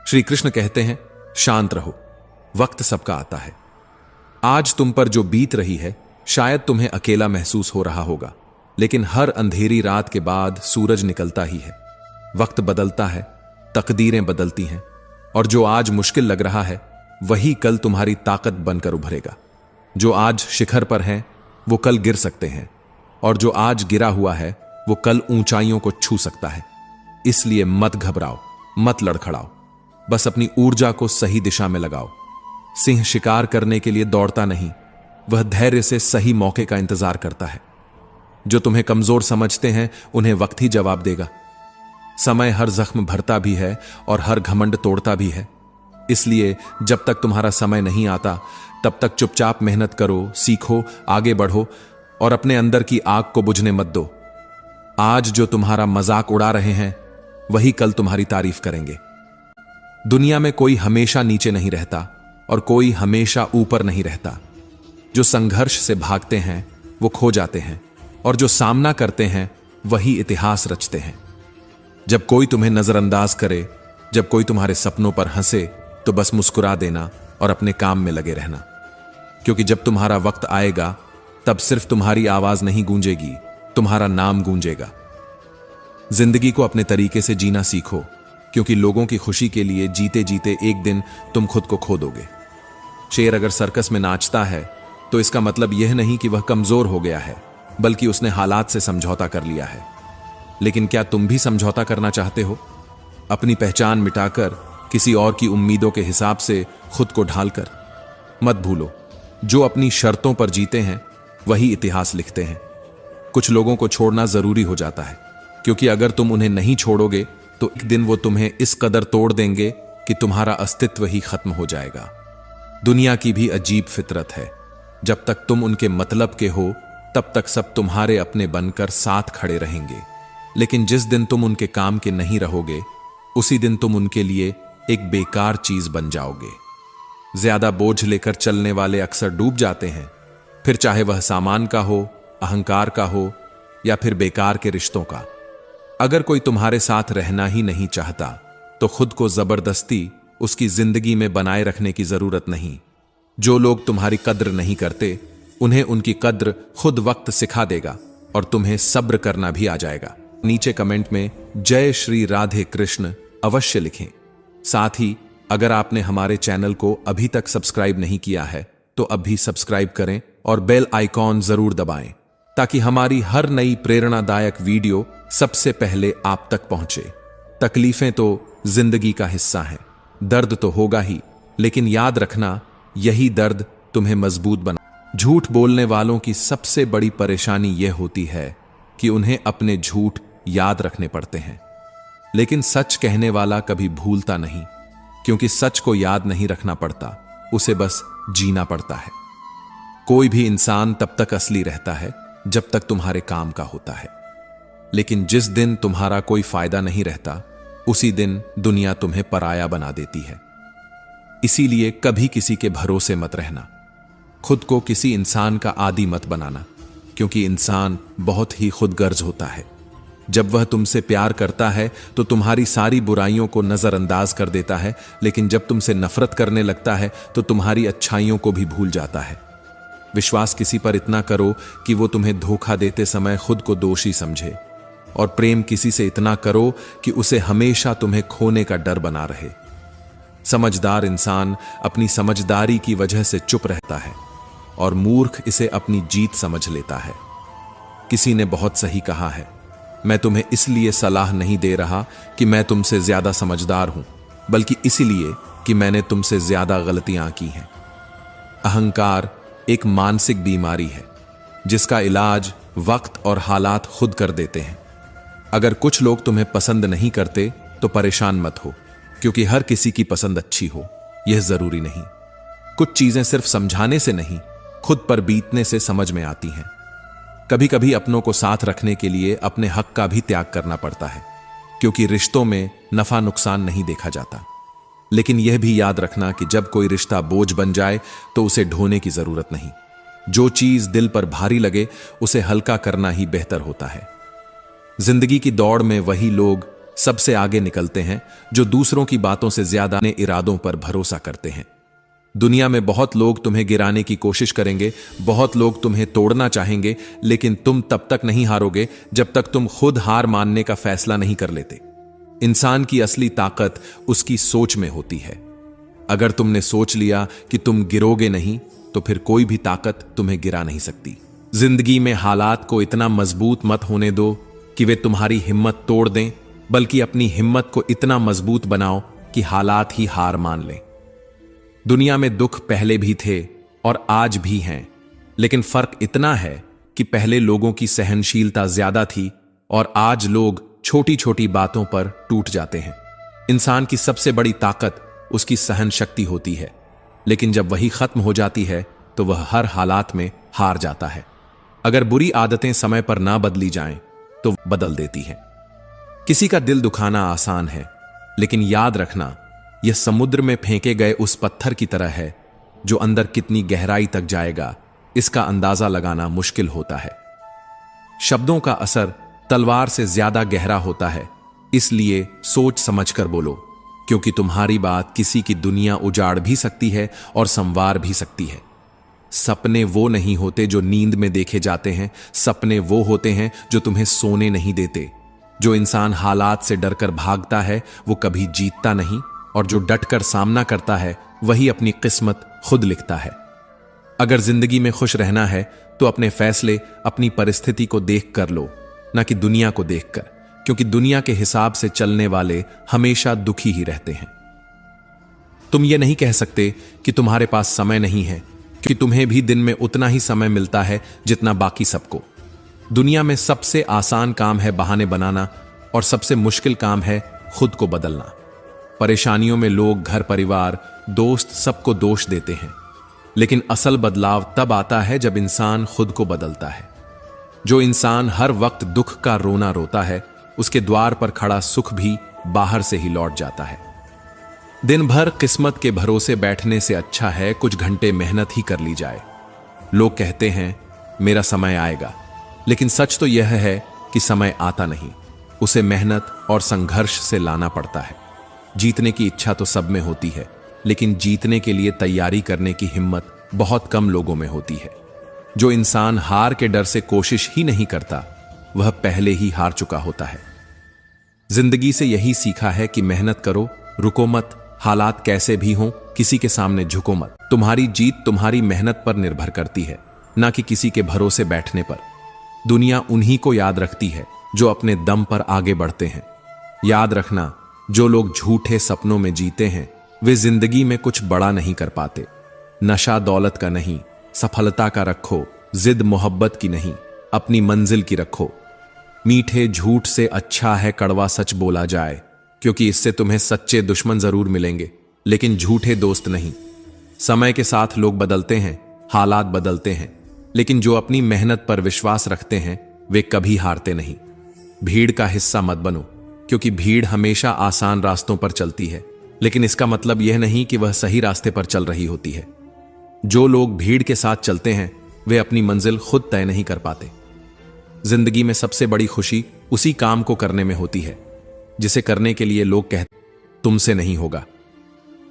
श्री कृष्ण कहते हैं, शांत रहो, वक्त सबका आता है। आज तुम पर जो बीत रही है शायद तुम्हें अकेला महसूस हो रहा होगा, लेकिन हर अंधेरी रात के बाद सूरज निकलता ही है। वक्त बदलता है, तकदीरें बदलती हैं, और जो आज मुश्किल लग रहा है वही कल तुम्हारी ताकत बनकर उभरेगा। जो आज शिखर पर हैं वो कल गिर सकते हैं, और जो आज गिरा हुआ है वो कल ऊंचाइयों को छू सकता है। इसलिए मत घबराओ, मत लड़खड़ाओ, बस अपनी ऊर्जा को सही दिशा में लगाओ। सिंह शिकार करने के लिए दौड़ता नहीं, वह धैर्य से सही मौके का इंतजार करता है। जो तुम्हें कमजोर समझते हैं उन्हें वक्त ही जवाब देगा। समय हर जख्म भरता भी है और हर घमंड तोड़ता भी है। इसलिए जब तक तुम्हारा समय नहीं आता तब तक चुपचाप मेहनत करो, सीखो, आगे बढ़ो और अपने अंदर की आग को बुझने मत दो। आज जो तुम्हारा मजाक उड़ा रहे हैं वही कल तुम्हारी तारीफ करेंगे। दुनिया में कोई हमेशा नीचे नहीं रहता और कोई हमेशा ऊपर नहीं रहता। जो संघर्ष से भागते हैं वो खो जाते हैं, और जो सामना करते हैं वही इतिहास रचते हैं। जब कोई तुम्हें नजरअंदाज करे, जब कोई तुम्हारे सपनों पर हंसे, तो बस मुस्कुरा देना और अपने काम में लगे रहना। क्योंकि जब तुम्हारा वक्त आएगा तब सिर्फ तुम्हारी आवाज नहीं गूंजेगी, तुम्हारा नाम गूंजेगा। जिंदगी को अपने तरीके से जीना सीखो, क्योंकि लोगों की खुशी के लिए जीते जीते एक दिन तुम खुद को खो दोगे। शेर अगर सर्कस में नाचता है तो इसका मतलब यह नहीं कि वह कमजोर हो गया है, बल्कि उसने हालात से समझौता कर लिया है। लेकिन क्या तुम भी समझौता करना चाहते हो? अपनी पहचान मिटाकर, किसी और की उम्मीदों के हिसाब से खुद को ढालकर? मत भूलो, जो अपनी शर्तों पर जीते हैं वही इतिहास लिखते हैं। कुछ लोगों को छोड़ना जरूरी हो जाता है, क्योंकि अगर तुम उन्हें नहीं छोड़ोगे तो एक दिन वो तुम्हें इस कदर तोड़ देंगे कि तुम्हारा अस्तित्व ही खत्म हो जाएगा। दुनिया की भी अजीब फितरत है, जब तक तुम उनके मतलब के हो तब तक सब तुम्हारे अपने बनकर साथ खड़े रहेंगे। लेकिन जिस दिन तुम उनके काम के नहीं रहोगे, उसी दिन तुम उनके लिए एक बेकार चीज बन जाओगे। ज्यादा बोझ लेकर चलने वाले अक्सर डूब जाते हैं, फिर चाहे वह सामान का हो, अहंकार का हो या फिर बेकार के रिश्तों का। अगर कोई तुम्हारे साथ रहना ही नहीं चाहता तो खुद को जबरदस्ती उसकी जिंदगी में बनाए रखने की जरूरत नहीं। जो लोग तुम्हारी कद्र नहीं करते उन्हें उनकी कद्र खुद वक्त सिखा देगा, और तुम्हें सब्र करना भी आ जाएगा। नीचे कमेंट में जय श्री राधे कृष्ण अवश्य लिखें। साथ ही अगर आपने हमारे चैनल को अभी तक सब्सक्राइब नहीं किया है तो अभी सब्सक्राइब करें और बेल आइकॉन जरूर दबाएं, ताकि हमारी हर नई प्रेरणादायक वीडियो सबसे पहले आप तक पहुंचे। तकलीफें तो जिंदगी का हिस्सा हैं, दर्द तो होगा ही, लेकिन याद रखना यही दर्द तुम्हें मजबूत बना। झूठ बोलने वालों की सबसे बड़ी परेशानी यह होती है कि उन्हें अपने झूठ याद रखने पड़ते हैं, लेकिन सच कहने वाला कभी भूलता नहीं, क्योंकि सच को याद नहीं रखना पड़ता, उसे बस जीना पड़ता है। कोई भी इंसान तब तक असली रहता है जब तक तुम्हारे काम का होता है, लेकिन जिस दिन तुम्हारा कोई फायदा नहीं रहता उसी दिन दुनिया तुम्हें पराया बना देती है। इसीलिए कभी किसी के भरोसे मत रहना, खुद को किसी इंसान का आदी मत बनाना, क्योंकि इंसान बहुत ही खुदगर्ज होता है। जब वह तुमसे प्यार करता है तो तुम्हारी सारी बुराइयों को नजरअंदाज कर देता है, लेकिन जब तुमसे नफरत करने लगता है तो तुम्हारी अच्छाइयों को भी भूल जाता है। विश्वास किसी पर इतना करो कि वो तुम्हें धोखा देते समय खुद को दोषी समझे, और प्रेम किसी से इतना करो कि उसे हमेशा तुम्हें खोने का डर बना रहे। समझदार इंसान अपनी समझदारी की वजह से चुप रहता है, और मूर्ख इसे अपनी जीत समझ लेता है। किसी ने बहुत सही कहा है, मैं तुम्हें इसलिए सलाह नहीं दे रहा कि मैं तुमसे ज्यादा समझदार हूं, बल्कि इसलिए कि मैंने तुमसे ज्यादा गलतियां की हैं। अहंकार एक मानसिक बीमारी है जिसका इलाज वक्त और हालात खुद कर देते हैं। अगर कुछ लोग तुम्हें पसंद नहीं करते तो परेशान मत हो, क्योंकि हर किसी की पसंद अच्छी हो यह जरूरी नहीं। कुछ चीजें सिर्फ समझाने से नहीं, खुद पर बीतने से समझ में आती हैं। कभी कभी अपनों को साथ रखने के लिए अपने हक का भी त्याग करना पड़ता है, क्योंकि रिश्तों में नफा नुकसान नहीं देखा जाता। लेकिन यह भी याद रखना कि जब कोई रिश्ता बोझ बन जाए तो उसे ढोने की जरूरत नहीं। जो चीज दिल पर भारी लगे उसे हल्का करना ही बेहतर होता है। जिंदगी की दौड़ में वही लोग सबसे आगे निकलते हैं, जो दूसरों की बातों से ज्यादा अपने इरादों पर भरोसा करते हैं। दुनिया में बहुत लोग तुम्हें गिराने की कोशिश करेंगे, बहुत लोग तुम्हें तोड़ना चाहेंगे, लेकिन तुम तब तक नहीं हारोगे जब तक तुम खुद हार मानने का फैसला नहीं कर लेते। इंसान की असली ताकत उसकी सोच में होती है। अगर तुमने सोच लिया कि तुम गिरोगे नहीं, तो फिर कोई भी ताकत तुम्हें गिरा नहीं सकती। जिंदगी में हालात को इतना मजबूत मत होने दो कि वे तुम्हारी हिम्मत तोड़ दें, बल्कि अपनी हिम्मत को इतना मजबूत बनाओ कि हालात ही हार मान लें। दुनिया में दुख पहले भी थे और आज भी हैं, लेकिन फर्क इतना है कि पहले लोगों की सहनशीलता ज्यादा थी और आज लोग छोटी छोटी बातों पर टूट जाते हैं। इंसान की सबसे बड़ी ताकत उसकी सहन शक्ति होती है, लेकिन जब वही खत्म हो जाती है तो वह हर हालात में हार जाता है। अगर बुरी आदतें समय पर ना बदली जाएं तो बदल देती हैं। किसी का दिल दुखाना आसान है, लेकिन याद रखना, यह समुद्र में फेंके गए उस पत्थर की तरह है जो अंदर कितनी गहराई तक जाएगा इसका अंदाजा लगाना मुश्किल होता है। शब्दों का असर तलवार से ज्यादा गहरा होता है, इसलिए सोच समझकर बोलो, क्योंकि तुम्हारी बात किसी की दुनिया उजाड़ भी सकती है और संवार भी सकती है। सपने वो नहीं होते जो नींद में देखे जाते हैं, सपने वो होते हैं जो तुम्हें सोने नहीं देते। जो इंसान हालात से डरकर भागता है वो कभी जीतता नहीं, और जो डटकर सामना करता है वही अपनी किस्मत खुद लिखता है। अगर जिंदगी में खुश रहना है तो अपने फैसले अपनी परिस्थिति को देख कर लो, ना कि दुनिया को देखकर, क्योंकि दुनिया के हिसाब से चलने वाले हमेशा दुखी ही रहते हैं। तुम ये नहीं कह सकते कि तुम्हारे पास समय नहीं है, क्योंकि तुम्हें भी दिन में उतना ही समय मिलता है जितना बाकी सबको। दुनिया में सबसे आसान काम है बहाने बनाना और सबसे मुश्किल काम है खुद को बदलना। परेशानियों में लोग घर परिवार दोस्त सबको दोष देते हैं, लेकिन असल बदलाव तब आता है जब इंसान खुद को बदलता है। जो इंसान हर वक्त दुख का रोना रोता है, उसके द्वार पर खड़ा सुख भी बाहर से ही लौट जाता है। दिन भर किस्मत के भरोसे बैठने से अच्छा है कुछ घंटे मेहनत ही कर ली जाए। लोग कहते हैं मेरा समय आएगा, लेकिन सच तो यह है कि समय आता नहीं, उसे मेहनत और संघर्ष से लाना पड़ता है। जीतने की इच्छा तो सब में होती है, लेकिन जीतने के लिए तैयारी करने की हिम्मत बहुत कम लोगों में होती है। जो इंसान हार के डर से कोशिश ही नहीं करता, वह पहले ही हार चुका होता है। जिंदगी से यही सीखा है कि मेहनत करो, रुको मत, हालात कैसे भी हों किसी के सामने झुको मत। तुम्हारी जीत तुम्हारी मेहनत पर निर्भर करती है, ना कि किसी के भरोसे बैठने पर। दुनिया उन्हीं को याद रखती है जो अपने दम पर आगे बढ़ते हैं। याद रखना, जो लोग झूठे सपनों में जीते हैं वे जिंदगी में कुछ बड़ा नहीं कर पाते। नशा दौलत का नहीं, सफलता का रखो, जिद मोहब्बत की नहीं, अपनी मंजिल की रखो। मीठे झूठ से अच्छा है कड़वा सच बोला जाए, क्योंकि इससे तुम्हें सच्चे दुश्मन जरूर मिलेंगे, लेकिन झूठे दोस्त नहीं। समय के साथ लोग बदलते हैं, हालात बदलते हैं, लेकिन जो अपनी मेहनत पर विश्वास रखते हैं वे कभी हारते नहीं। भीड़ का हिस्सा मत बनो, क्योंकि भीड़ हमेशा आसान रास्तों पर चलती है, लेकिन इसका मतलब यह नहीं कि वह सही रास्ते पर चल रही होती है। जो लोग भीड़ के साथ चलते हैं वे अपनी मंजिल खुद तय नहीं कर पाते। जिंदगी में सबसे बड़ी खुशी उसी काम को करने में होती है जिसे करने के लिए लोग कहते तुमसे नहीं होगा।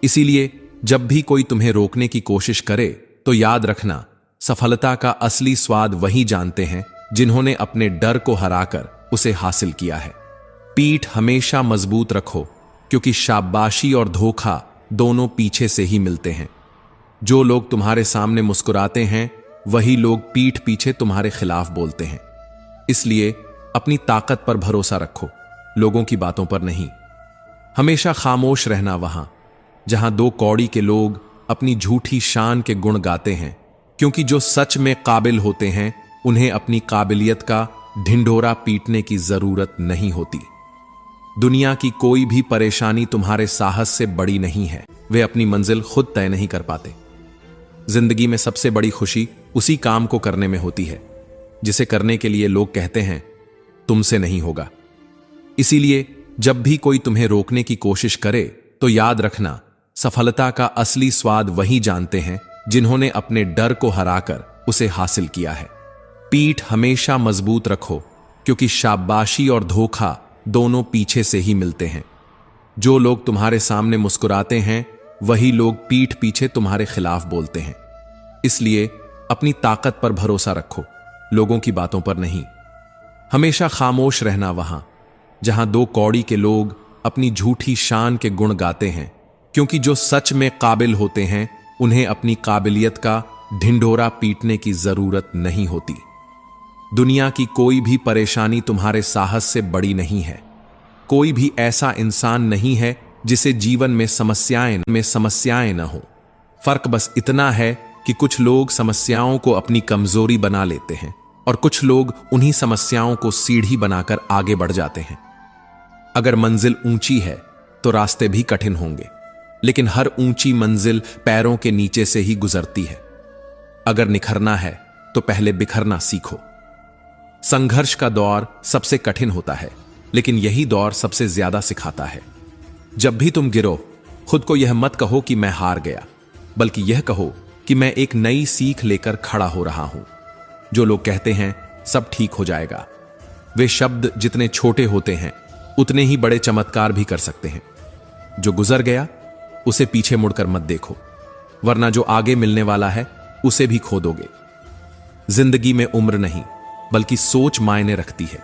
इसीलिए जब भी कोई तुम्हें रोकने की कोशिश करे तो याद रखना, सफलता का असली स्वाद वही जानते हैं जिन्होंने अपने डर को हराकर उसे हासिल किया है। पीठ हमेशा मजबूत रखो, क्योंकि शाबाशी और धोखा दोनों पीछे से ही मिलते हैं। जो लोग तुम्हारे सामने मुस्कुराते हैं वही लोग पीठ पीछे तुम्हारे खिलाफ बोलते हैं। इसलिए अपनी ताकत पर भरोसा रखो, लोगों की बातों पर नहीं। हमेशा खामोश रहना वहां जहां दो कौड़ी के लोग अपनी झूठी शान के गुण गाते हैं, क्योंकि जो सच में काबिल होते हैं उन्हें अपनी काबिलियत का ढिंढोरा पीटने की जरूरत नहीं होती। दुनिया की कोई भी परेशानी तुम्हारे साहस से बड़ी नहीं है, वे अपनी मंजिल खुद तय नहीं कर पाते। जिंदगी में सबसे बड़ी खुशी उसी काम को करने में होती है जिसे करने के लिए लोग कहते हैं तुमसे नहीं होगा। इसीलिए जब भी कोई तुम्हें रोकने की कोशिश करे तो याद रखना, सफलता का असली स्वाद वही जानते हैं जिन्होंने अपने डर को हराकर उसे हासिल किया है। पीठ हमेशा मजबूत रखो, क्योंकि शाबाशी और धोखा दोनों पीछे से ही मिलते हैं। जो लोग तुम्हारे सामने मुस्कुराते हैं वही लोग पीठ पीछे तुम्हारे खिलाफ बोलते हैं। इसलिए अपनी ताकत पर भरोसा रखो, लोगों की बातों पर नहीं। हमेशा खामोश रहना वहां जहां दो कौड़ी के लोग अपनी झूठी शान के गुण गाते हैं, क्योंकि जो सच में काबिल होते हैं उन्हें अपनी काबिलियत का ढिंढोरा पीटने की जरूरत नहीं होती। दुनिया की कोई भी परेशानी तुम्हारे साहस से बड़ी नहीं है। कोई भी ऐसा इंसान नहीं है जिसे जीवन में समस्याएं न हो। फर्क बस इतना है कि कुछ लोग समस्याओं को अपनी कमजोरी बना लेते हैं और कुछ लोग उन्हीं समस्याओं को सीढ़ी बनाकर आगे बढ़ जाते हैं। अगर मंजिल ऊंची है तो रास्ते भी कठिन होंगे, लेकिन हर ऊंची मंजिल पैरों के नीचे से ही गुजरती है। अगर निखरना है तो पहले बिखरना सीखो। संघर्ष का दौर सबसे कठिन होता है, लेकिन यही दौर सबसे ज्यादा सिखाता है। जब भी तुम गिरो, खुद को यह मत कहो कि मैं हार गया, बल्कि यह कहो कि मैं एक नई सीख लेकर खड़ा हो रहा हूं। जो लोग कहते हैं सब ठीक हो जाएगा, वे शब्द जितने छोटे होते हैं उतने ही बड़े चमत्कार भी कर सकते हैं। जो गुजर गया उसे पीछे मुड़कर मत देखो, वरना जो आगे मिलने वाला है उसे भी खो दोगे। जिंदगी में उम्र नहीं बल्कि सोच मायने रखती है।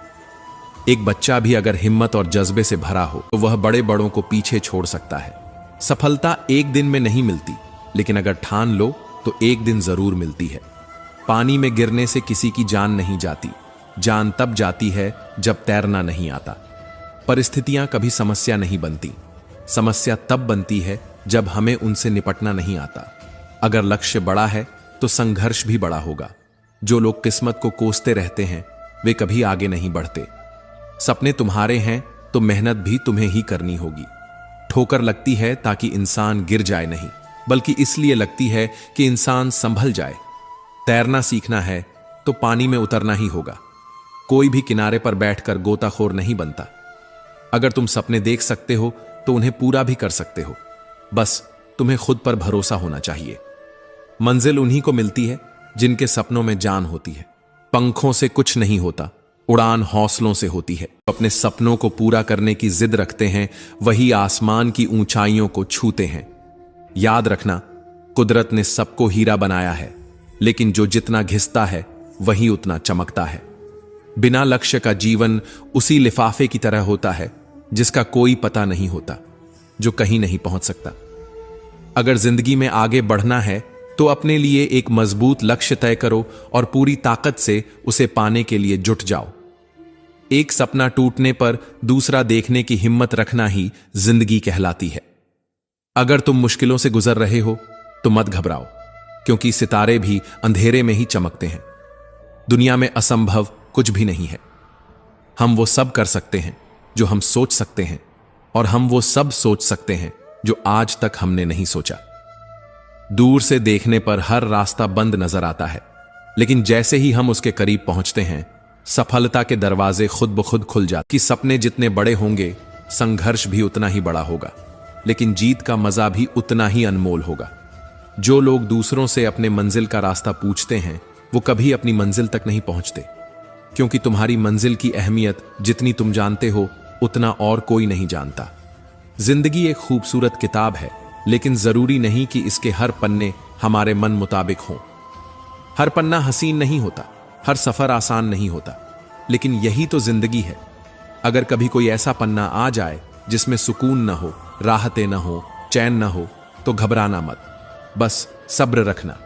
एक बच्चा भी अगर हिम्मत और जज्बे से भरा हो तो वह बड़े बड़ों को पीछे छोड़ सकता है। सफलता एक दिन में नहीं मिलती, लेकिन अगर ठान लो तो एक दिन जरूर मिलती है। पानी में गिरने से किसी की जान नहीं जाती, जान तब जाती है जब तैरना नहीं आता। परिस्थितियां कभी समस्या नहीं बनती, समस्या तब बनती है जब हमें उनसे निपटना नहीं आता। अगर लक्ष्य बड़ा है तो संघर्ष भी बड़ा होगा। जो लोग किस्मत को कोसते रहते हैं वे कभी आगे नहीं बढ़ते। सपने तुम्हारे हैं तो मेहनत भी तुम्हें ही करनी होगी। ठोकर लगती है ताकि इंसान गिर जाए नहीं, बल्कि इसलिए लगती है कि इंसान संभल जाए। तैरना सीखना है तो पानी में उतरना ही होगा। कोई भी किनारे पर बैठकर गोताखोर नहीं बनता। अगर तुम सपने देख सकते हो तो उन्हें पूरा भी कर सकते हो, बस तुम्हें खुद पर भरोसा होना चाहिए। मंजिल उन्हीं को मिलती है जिनके सपनों में जान होती है। पंखों से कुछ नहीं होता, उड़ान हौसलों से होती है। अपने सपनों को पूरा करने की जिद रखते हैं वही आसमान की ऊंचाइयों को छूते हैं। याद रखना, कुदरत ने सबको हीरा बनाया है, लेकिन जो जितना घिसता है वही उतना चमकता है। बिना लक्ष्य का जीवन उसी लिफाफे की तरह होता है जिसका कोई पता नहीं होता, जो कहीं नहीं पहुंच सकता। अगर जिंदगी में आगे बढ़ना है तो अपने लिए एक मजबूत लक्ष्य तय करो और पूरी ताकत से उसे पाने के लिए जुट जाओ। एक सपना टूटने पर दूसरा देखने की हिम्मत रखना ही जिंदगी कहलाती है। अगर तुम मुश्किलों से गुजर रहे हो तो मत घबराओ, क्योंकि सितारे भी अंधेरे में ही चमकते हैं। दुनिया में असंभव कुछ भी नहीं है। हम वो सब कर सकते हैं जो हम सोच सकते हैं, और हम वो सब सोच सकते हैं जो आज तक हमने नहीं सोचा। दूर से देखने पर हर रास्ता बंद नजर आता है, लेकिन जैसे ही हम उसके करीब पहुंचते हैं सफलता के दरवाजे खुद ब खुद खुल जाते। कि सपने जितने बड़े होंगे संघर्ष भी उतना ही बड़ा होगा, लेकिन जीत का मजा भी उतना ही अनमोल होगा। जो लोग दूसरों से अपने मंजिल का रास्ता पूछते हैं वो कभी अपनी मंजिल तक नहीं पहुंचते, क्योंकि तुम्हारी मंजिल की अहमियत जितनी तुम जानते हो उतना और कोई नहीं जानता। जिंदगी एक खूबसूरत किताब है, लेकिन जरूरी नहीं कि इसके हर पन्ने हमारे मन मुताबिक हों। हर पन्ना हसीन नहीं होता, हर सफर आसान नहीं होता, लेकिन यही तो जिंदगी है। अगर कभी कोई ऐसा पन्ना आ जाए जिसमें सुकून न हो, राहतें न हो, चैन न हो, तो घबराना मत, बस सब्र रखना।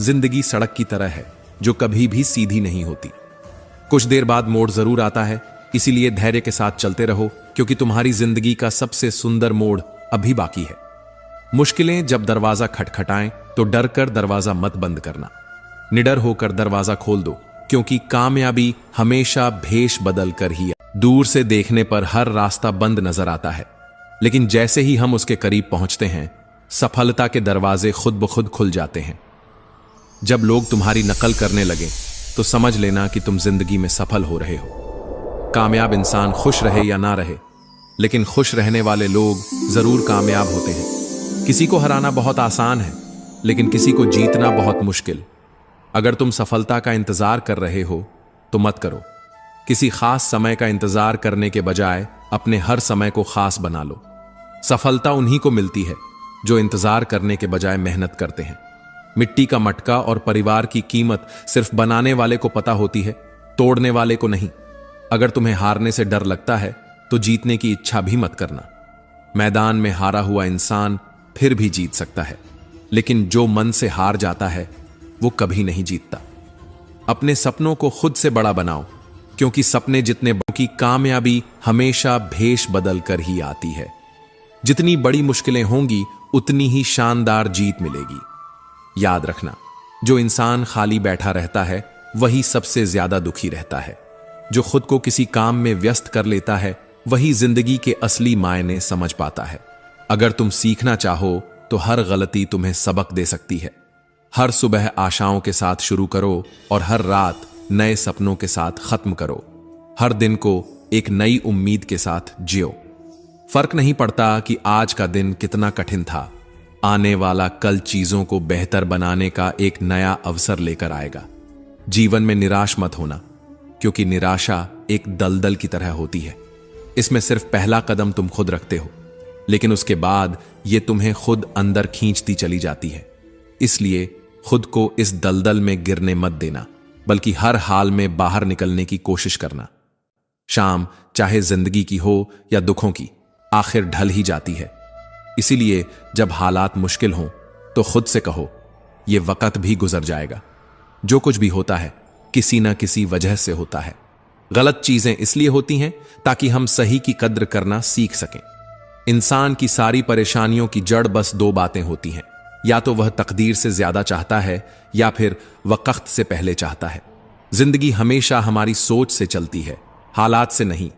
जिंदगी सड़क की तरह है जो कभी भी सीधी नहीं होती। कुछ देर बाद मोड़ जरूर आता है, इसीलिए धैर्य के साथ चलते रहो, क्योंकि तुम्हारी जिंदगी का सबसे सुंदर मोड़ अभी बाकी है। मुश्किलें जब दरवाजा खटखटाएं तो डर कर दरवाजा मत बंद करना, निडर होकर दरवाजा खोल दो, क्योंकि कामयाबी हमेशा भेष बदल कर ही। दूर से देखने पर हर रास्ता बंद नजर आता है, लेकिन जैसे ही हम उसके करीब पहुंचते हैं सफलता के दरवाजे खुद ब खुद खुल जाते हैं। जब लोग तुम्हारी नकल करने लगे तो समझ लेना कि तुम जिंदगी में सफल हो रहे हो। कामयाब इंसान खुश रहे या ना रहे, लेकिन खुश रहने वाले लोग जरूर कामयाब होते हैं। किसी को हराना बहुत आसान है, लेकिन किसी को जीतना बहुत मुश्किल। अगर तुम सफलता का इंतजार कर रहे हो तो मत करो, किसी खास समय का इंतजार करने के बजाय अपने हर समय को खास बना लो। सफलता उन्हीं को मिलती है जो इंतजार करने के बजाय मेहनत करते हैं। मिट्टी का मटका और परिवार की कीमत सिर्फ बनाने वाले को पता होती है, तोड़ने वाले को नहीं। अगर तुम्हें हारने से डर लगता है तो जीतने की इच्छा भी मत करना। मैदान में हारा हुआ इंसान फिर भी जीत सकता है, लेकिन जो मन से हार जाता है वो कभी नहीं जीतता। अपने सपनों को खुद से बड़ा बनाओ, क्योंकि सपने जितने बड़ों की कामयाबी हमेशा भेष बदल कर ही आती है। जितनी बड़ी मुश्किलें होंगी उतनी ही शानदार जीत मिलेगी। याद रखना, जो इंसान खाली बैठा रहता है वही सबसे ज्यादा दुखी रहता है। जो खुद को किसी काम में व्यस्त कर लेता है वही जिंदगी के असली मायने समझ पाता है। अगर तुम सीखना चाहो तो हर गलती तुम्हें सबक दे सकती है। हर सुबह आशाओं के साथ शुरू करो और हर रात नए सपनों के साथ खत्म करो। हर दिन को एक नई उम्मीद के साथ जियो। फर्क नहीं पड़ता कि आज का दिन कितना कठिन था, आने वाला कल चीजों को बेहतर बनाने का एक नया अवसर लेकर आएगा। जीवन में निराश मत होना, क्योंकि निराशा एक दलदल की तरह होती है। इसमें सिर्फ पहला कदम तुम खुद रखते हो, लेकिन उसके बाद यह तुम्हें खुद अंदर खींचती चली जाती है। इसलिए खुद को इस दलदल में गिरने मत देना, बल्कि हर हाल में बाहर निकलने की कोशिश करना। शाम चाहे जिंदगी की हो या दुखों की, आखिर ढल ही जाती है। इसीलिए जब हालात मुश्किल हों तो खुद से कहो, यह वक्त भी गुजर जाएगा। जो कुछ भी होता है किसी न किसी वजह से होता है। गलत चीजें इसलिए होती हैं ताकि हम सही की कद्र करना सीख सकें। इंसान की सारी परेशानियों की जड़ बस दो बातें होती हैं, या तो वह तकदीर से ज्यादा चाहता है या फिर वक्त से पहले चाहता है। जिंदगी हमेशा हमारी सोच से चलती है, हालात से नहीं।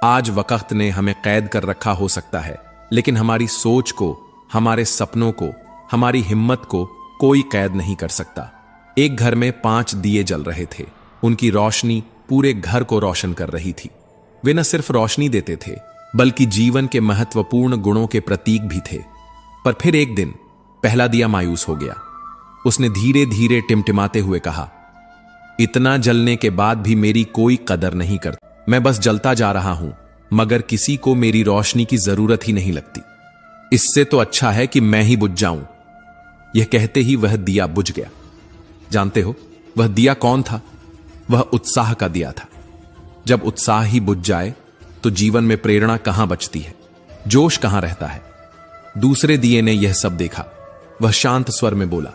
आज वक्त ने हमें कैद कर रखा हो सकता है, लेकिन हमारी सोच को, हमारे सपनों को, हमारी हिम्मत को कोई कैद नहीं कर सकता। एक घर में 5 दिए जल रहे थे। उनकी रोशनी पूरे घर को रोशन कर रही थी। वे न सिर्फ रोशनी देते थे, बल्कि जीवन के महत्वपूर्ण गुणों के प्रतीक भी थे। पर फिर एक दिन पहला दिया मायूस हो गया। उसने धीरे धीरे टिमटिमाते हुए कहा, इतना जलने के बाद भी मेरी कोई कदर नहीं करता। मैं बस जलता जा रहा हूं, मगर किसी को मेरी रोशनी की जरूरत ही नहीं लगती। इससे तो अच्छा है कि मैं ही बुझ जाऊं। यह कहते ही वह दिया बुझ गया। जानते हो वह दिया कौन था? वह उत्साह का दिया था। जब उत्साह ही बुझ जाए तो जीवन में प्रेरणा कहां बचती है, जोश कहां रहता है। दूसरे दिए ने यह सब देखा। वह शांत स्वर में बोला,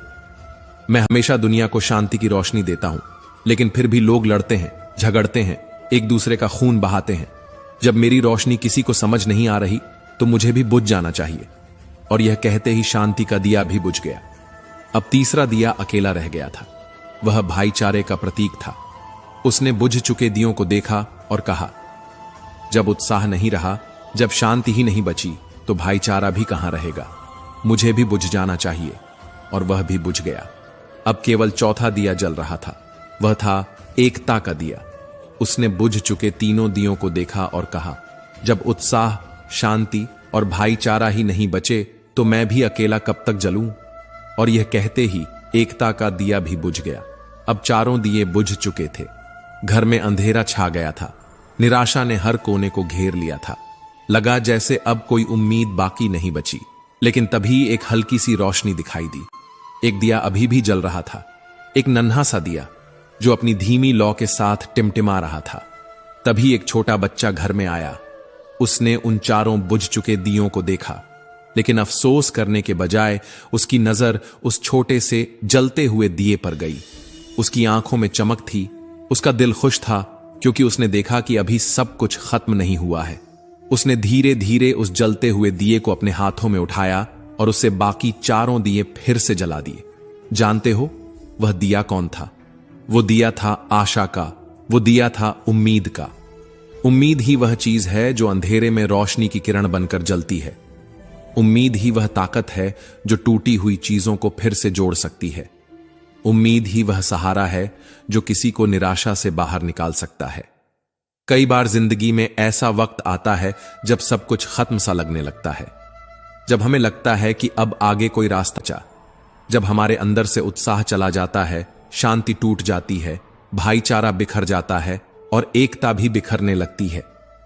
मैं हमेशा दुनिया को शांति की रोशनी देता हूं, लेकिन फिर भी लोग लड़ते हैं, झगड़ते हैं, एक दूसरे का खून बहाते हैं। जब मेरी रोशनी किसी को समझ नहीं आ रही तो मुझे भी बुझ जाना चाहिए। और यह कहते ही शांति का दिया भी बुझ गया। अब तीसरा दिया अकेला रह गया था। वह भाईचारे का प्रतीक था। उसने बुझ चुके दियों को देखा और कहा, जब उत्साह नहीं रहा, जब शांति ही नहीं बची, तो भाईचारा भी कहां रहेगा। मुझे भी बुझ जाना चाहिए। और वह भी बुझ गया। अब केवल चौथा दिया जल रहा था। वह था एकता का दिया। उसने बुझ चुके तीनों दियों को देखा और कहा, जब उत्साह, शांति और भाईचारा ही नहीं बचे तो मैं भी अकेला कब तक जलूं। और यह कहते ही एकता का दिया भी बुझ गया। अब चारों दिए बुझ चुके थे। घर में अंधेरा छा गया था। निराशा ने हर कोने को घेर लिया था। लगा जैसे अब कोई उम्मीद बाकी नहीं बची। लेकिन तभी एक हल्की सी रोशनी दिखाई दी। एक दिया अभी भी जल रहा था, एक नन्हा सा दिया जो अपनी धीमी लौ के साथ टिमटिमा रहा था। तभी एक छोटा बच्चा घर में आया। उसने उन चारों बुझ चुके दियों को देखा, लेकिन अफसोस करने के बजाय उसकी नजर उस छोटे से जलते हुए दिए पर गई। उसकी आंखों में चमक थी। उसका दिल खुश था, क्योंकि उसने देखा कि अभी सब कुछ खत्म नहीं हुआ है। उसने धीरे धीरे उस जलते हुए दिए को अपने हाथों में उठाया और उससे बाकी चारों दिए फिर से जला दिए। जानते हो वह दिया कौन था? वो दिया था आशा का। वो दिया था उम्मीद का। उम्मीद ही वह चीज है जो अंधेरे में रोशनी की किरण बनकर जलती है। उम्मीद ही वह ताकत है जो टूटी हुई चीजों को फिर से जोड़ सकती है। उम्मीद ही वह सहारा है जो किसी को निराशा से बाहर निकाल सकता है। कई बार जिंदगी में ऐसा वक्त आता है जब सब कुछ खत्म सा लगने लगता है, जब हमें लगता है कि अब आगे कोई रास्ता बचा, जब हमारे अंदर से उत्साह चला जाता है, शांति टूट जाती है, भाईचारा बिखर जाता है और एकता भी बिखरने लगती है।